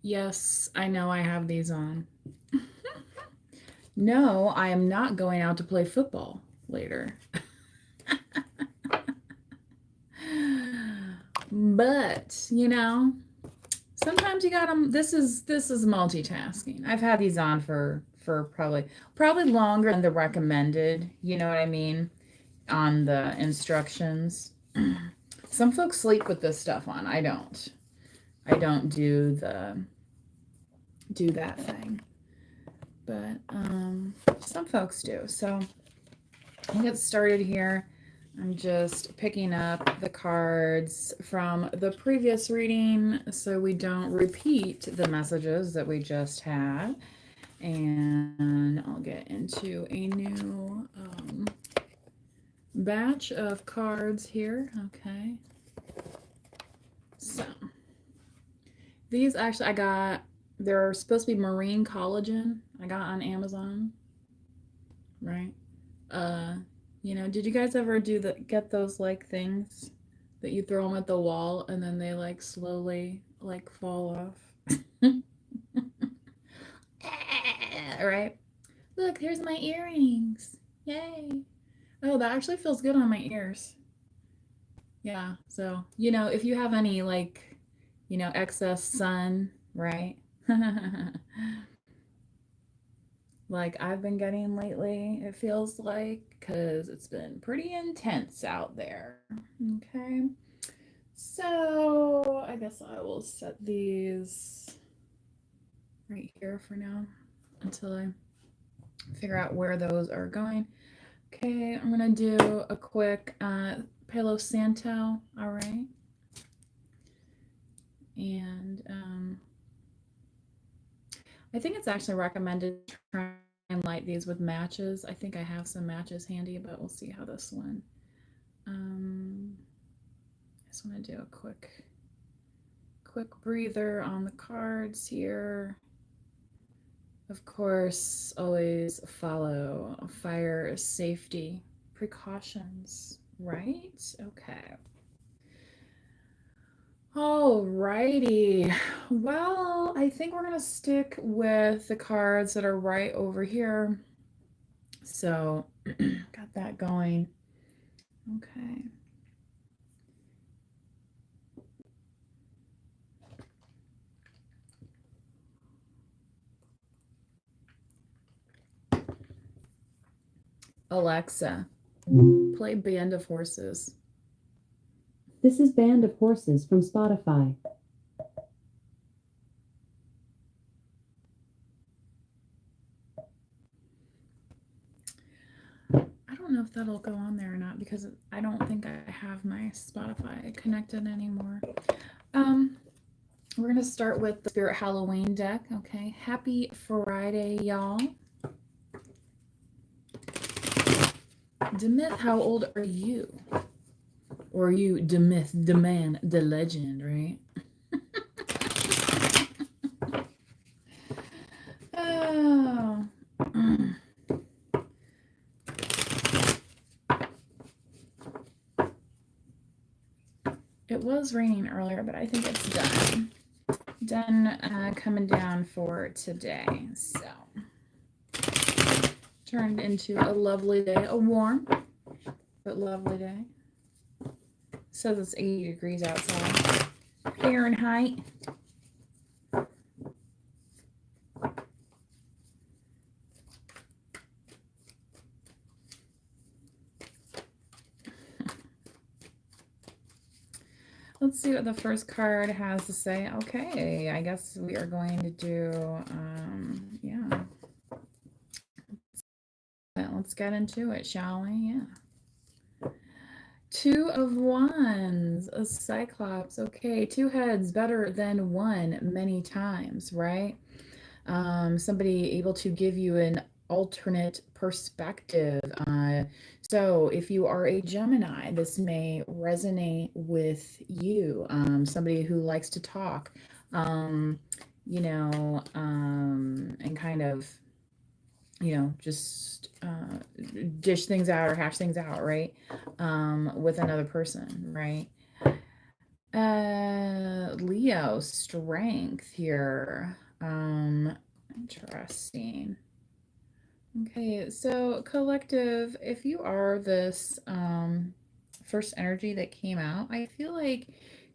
Yes, I know I have these on. No, I am not going out to play football later. But, sometimes you got them. This is multitasking. I've had these on for probably longer than the recommended, you know what I mean, on the instructions. Some folks sleep with this stuff on. I don't. I don't do that thing. But some folks do. So we'll get started here. I'm just picking up the cards from the previous reading so we don't repeat the messages that we just had. And I'll get into a new batch of cards here. Okay. So these actually they're supposed to be marine collagen. I got on Amazon, right? Uh, did you guys ever get those like things that you throw them at the wall and then they like slowly like fall off? Right? Look, there's my earrings. Yay. Oh, that actually feels good on my ears. Yeah. So, if you have any like, excess sun, right? Like I've been getting lately, it feels like, because it's been pretty intense out there. Okay. So I guess I will set these right here for now until I figure out where those are going. Okay, I'm going to do a quick Palo Santo. All right. And I think it's actually recommended to try and light these with matches. I think I have some matches handy, but we'll see how this one. I just want to do a quick breather on the cards here. Of course, always follow fire safety precautions, right? Okay. Alrighty. Well, I think we're gonna stick with the cards that are right over here. So, got that going. Okay. Alexa, play Band of Horses. This is Band of Horses from Spotify. I don't know if that'll go on there or not because I don't think I have my Spotify connected anymore. We're gonna start with the Spirit Halloween deck. Okay, happy Friday, y'all. Demyth, how old are you? Or are you Demyth, the man, the legend, right? Oh. It was raining earlier, but I think it's done. Done coming down for today. So, turned into a lovely day, a warm but lovely day. Says it's 80 degrees outside. Fahrenheit. Let's see what the first card has to say. Okay, I guess we are going to do, yeah. Let's get into it, shall we? Yeah. Two of Wands, a Cyclops. Okay, two heads, better than one many times, right? Somebody able to give you an alternate perspective. So if you are a Gemini, this may resonate with you. Somebody who likes to talk, and kind of, just dish things out or hash things out, right? With another person, right? Leo, strength here. Interesting. Okay, so collective, if you are this first energy that came out, I feel like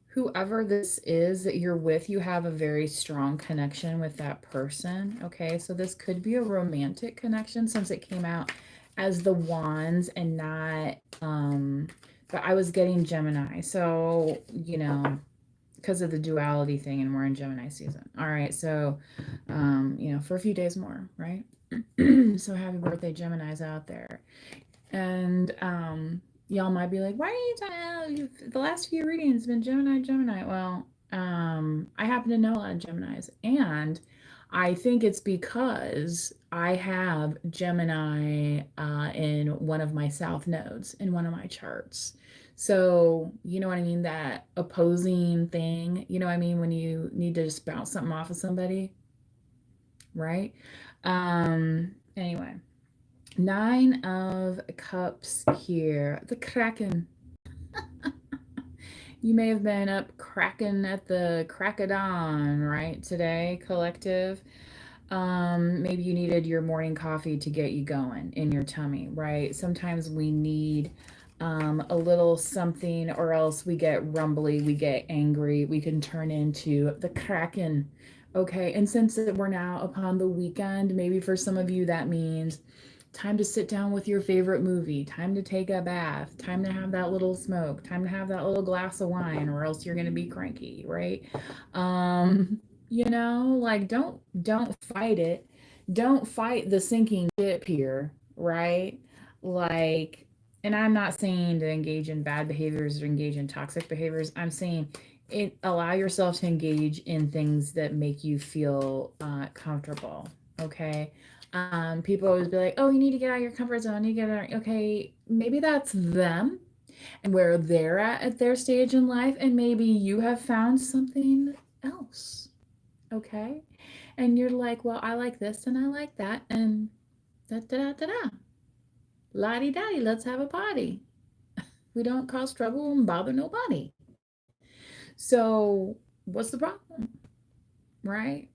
whoever this is that you're with, you have a very strong connection with that person. Okay, so this could be a romantic connection since it came out as the wands and not but I was getting Gemini. So, because of the duality thing and we're in Gemini season. All right, so for a few days more, right? So happy birthday, Gemini's out there. And y'all might be like, why are you talking about the last few readings been Gemini, Gemini? Well, I happen to know a lot of Geminis, and I think it's because I have Gemini in one of my south nodes in one of my charts. So, you know what I mean? That opposing thing, you know what I mean? When you need to just bounce something off of somebody, right? Anyway, Nine of Cups here. The Kraken. You may have been up cracking at the crack of dawn, right? Today, collective. Maybe you needed your morning coffee to get you going in your tummy, right? Sometimes we need a little something, or else we get rumbly, we get angry, we can turn into the Kraken. Okay, and since we're now upon the weekend, maybe for some of you that means time to sit down with your favorite movie, time to take a bath, time to have that little smoke, time to have that little glass of wine, or else you're going to be cranky, right? Like don't fight it. Don't fight the sinking ship here, right? Like, and I'm not saying to engage in bad behaviors or engage in toxic behaviors. I'm saying allow yourself to engage in things that make you feel comfortable. Okay. People always be like, oh, you need to get out of your comfort zone. You get out. Okay, maybe that's them and where they're at their stage in life, and maybe you have found something else. Okay, and you're like, well, I like this and I like that, and da da da da da, la di da, let's have a party. We don't cause trouble and bother nobody. So, what's the problem, right?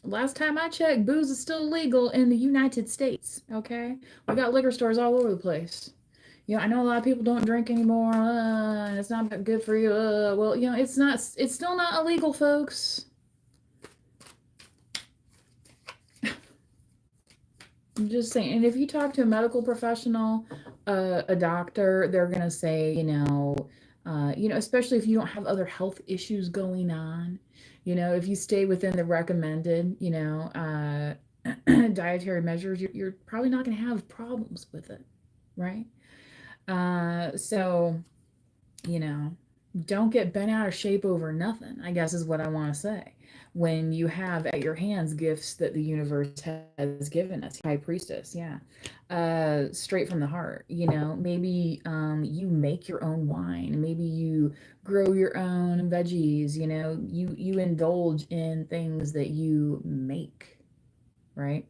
Last time I checked, booze is still legal in the United States. Okay, we got liquor stores all over the place. I know a lot of people don't drink anymore. And it's not good for you. Well, it's not. It's still not illegal, folks. I'm just saying. And if you talk to a medical professional, a doctor, they're gonna say, especially if you don't have other health issues going on, if you stay within the recommended, dietary measures, you're probably not gonna have problems with it, right? So you know, don't get bent out of shape over nothing, I guess is what I want to say. When you have at your hands gifts that the universe has given us, high priestess, yeah. Straight from the heart, maybe you make your own wine, maybe you grow your own veggies, you indulge in things that you make, right?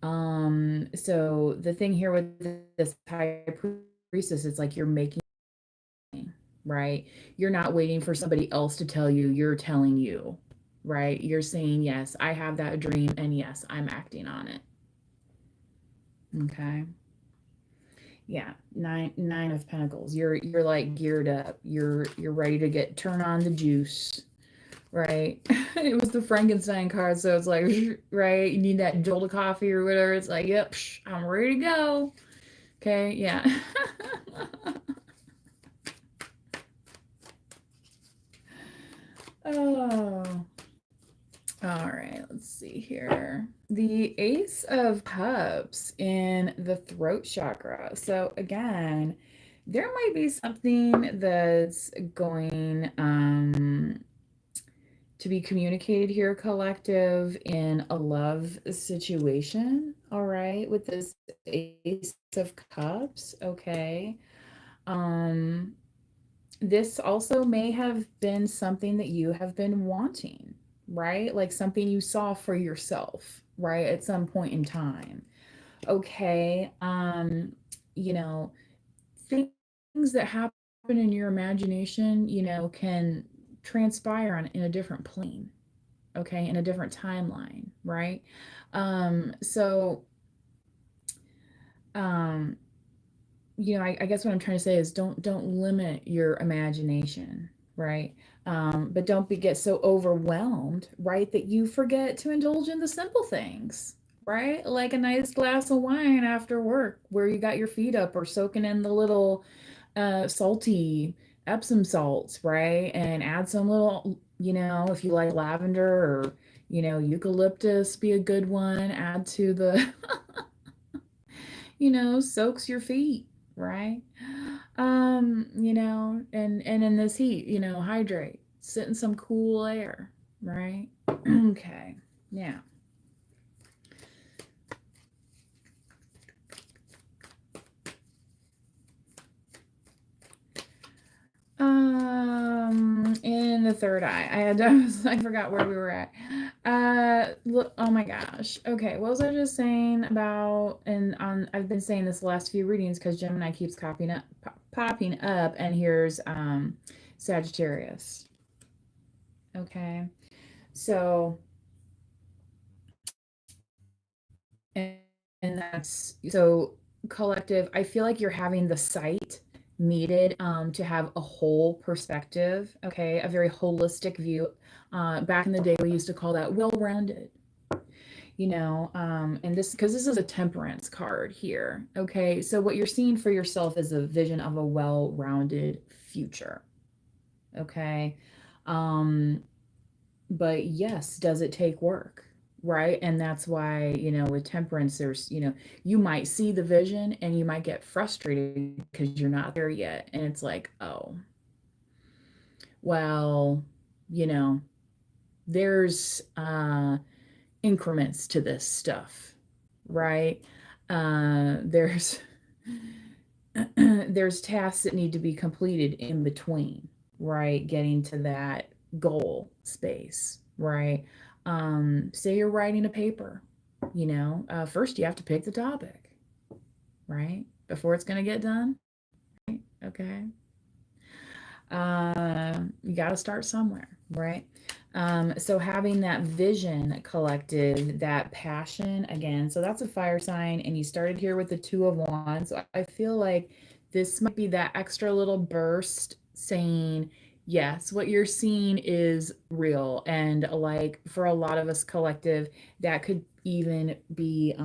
So the thing here with this high priestess, it's like you're making, right? You're not waiting for somebody else to tell you, you're telling you, right? You're saying, yes, I have that dream, and yes, I'm acting on it. Okay. Yeah, nine of pentacles. You're like geared up. You're ready to turn on the juice, right? It was the Frankenstein card, so it's like right, you need that jolt of coffee or whatever. It's like, yep, I'm ready to go. Okay, yeah. Oh, all right, let's see here. The Ace of Cups in the throat chakra. So again, there might be something that's going to be communicated here, collective, in a love situation. All right, with this Ace of Cups. Okay. Um, this also may have been something that you have been wanting, right? Like something you saw for yourself, right? At some point in time. Okay. You know, things that happen in your imagination, can transpire in a different plane, okay, in a different timeline, right? So um, I guess what I'm trying to say is don't limit your imagination, right? But don't get so overwhelmed, right, that you forget to indulge in the simple things, right? Like a nice glass of wine after work, where you got your feet up, or soaking in the little salty Epsom salts, right? And add some little, if you like lavender, or eucalyptus, be a good one. Add to the soaks your feet, right? And in this heat, hydrate, sit in some cool air, right? Okay. Now, in the third eye, I forgot where we were at. Look, oh my gosh. Okay, what was I just saying about? And I've been saying this the last few readings because Gemini keeps popping up, and here's Sagittarius. Okay, so and that's so collective. I feel like you're having the sight needed to have a whole perspective, okay, a very holistic view. Back in the day, we used to call that well-rounded, and because this is a temperance card here, okay, so what you're seeing for yourself is a vision of a well-rounded future, okay. But yes, does it take work? Right. And that's why, with temperance, there's, you might see the vision and you might get frustrated because you're not there yet. And it's like, oh, well, you know, there's increments to this stuff, right? There's there's tasks that need to be completed in between, right? Getting to that goal space, right? Say you're writing a paper, first you have to pick the topic, right? Before it's going to get done, right? Okay. You got to start somewhere, right? So having that vision collective, that passion again. So that's a fire sign, and you started here with the 2 of Wands. So I feel like this might be that extra little burst saying, yes, what you're seeing is real. And like for a lot of us collective, that could even be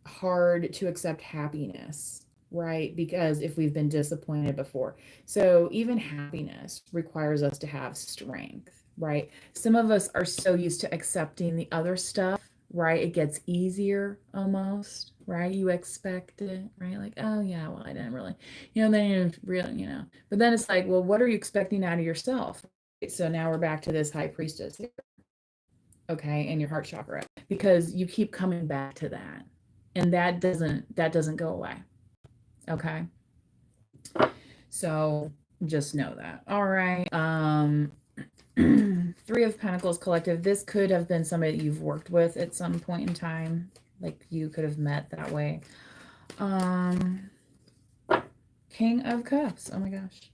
hard to accept happiness, right? Because if we've been disappointed before. So even happiness requires us to have strength, right? Some of us are so used to accepting the other stuff, right? It gets easier almost, right? You expect it, right? Like, oh yeah, well, I didn't really, then you're really, but then it's like, well, what are you expecting out of yourself? So now we're back to this high priestess here, okay, in your heart chakra, because you keep coming back to that, and that doesn't go away, okay. So just know that. All right. 3 of Pentacles collective, this could have been somebody that you've worked with at some point in time, like you could have met that way. King of Cups, oh my gosh.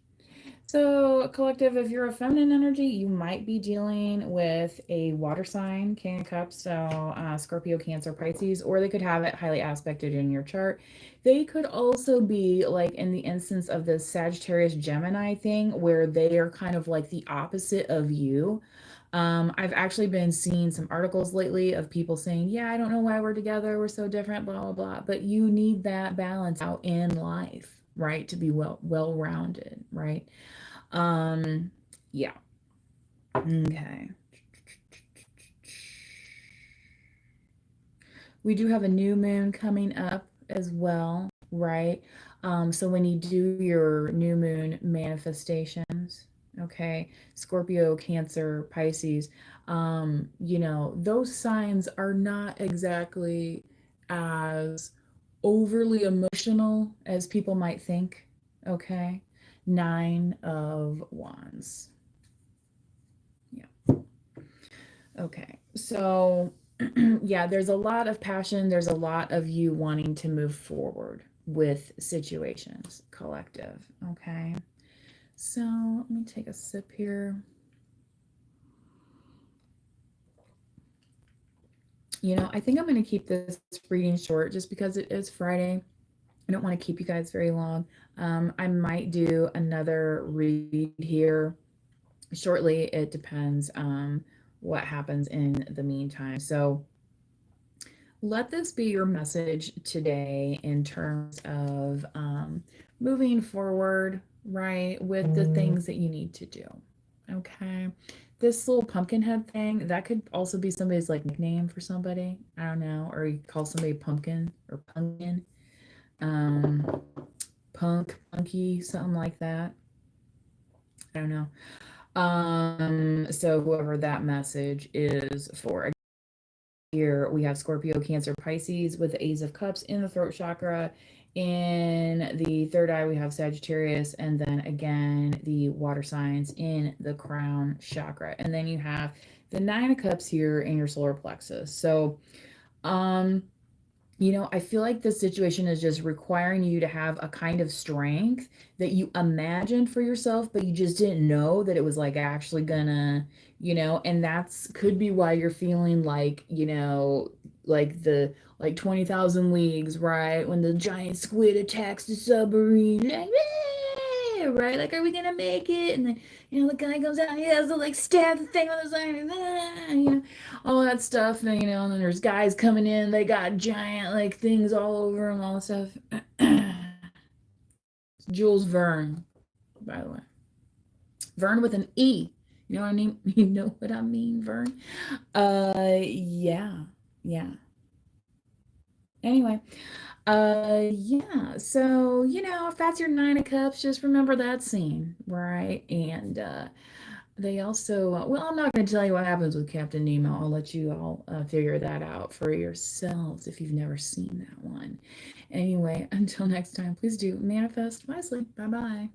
So, collective, if you're a feminine energy, you might be dealing with a water sign, King of Cups, so Scorpio, Cancer, Pisces, or they could have it highly aspected in your chart. They could also be like in the instance of the Sagittarius Gemini thing, where they are kind of like the opposite of you. I've actually been seeing some articles lately of people saying, yeah, I don't know why we're together, we're so different, blah, blah, blah. But you need that balance out in life, right? To be well-rounded, right? Yeah. Okay. We do have a new moon coming up as well, right? So when you do your new moon manifestations, okay, Scorpio, Cancer, Pisces, those signs are not exactly as overly emotional as people might think, okay? 9 of Wands. Yeah. Okay. So, yeah, there's a lot of passion. There's a lot of you wanting to move forward with situations, collective. Okay. So let me take a sip here. I think I'm going to keep this reading short just because it is Friday. I don't want to keep you guys very long. I might do another read here shortly. It depends what happens in the meantime. So let this be your message today in terms of moving forward, right, with the things that you need to do. Okay. This little pumpkin head thing, that could also be somebody's like nickname for somebody. I don't know. Or you call somebody pumpkin or pumpkin. Um, punky, something like that. I don't know. So whoever that message is for. Here we have Scorpio, Cancer, Pisces with the Ace of Cups in the throat chakra. In the third eye, we have Sagittarius, and then again, the water signs in the crown chakra. And then you have the Nine of Cups here in your solar plexus. So, um, I feel like this situation is just requiring you to have a kind of strength that you imagined for yourself, but you just didn't know that it was like actually gonna, and that's could be why you're feeling like, like 20,000 leagues, right? When the giant squid attacks the submarine, like, right? Like, are we gonna make it? And then, the guy goes out and he has to like stab the thing on the side, all that stuff. And then there's guys coming in, they got giant like things all over them, all that stuff. Jules Verne, by the way. Verne with an E. You know what I mean? You know what I mean, Verne? Yeah. Yeah. Anyway, yeah. So, if that's your Nine of Cups, just remember that scene, right? And they also, well, I'm not going to tell you what happens with Captain Nemo. I'll let you all figure that out for yourselves if you've never seen that one. Anyway, until next time, please do manifest wisely. Bye bye.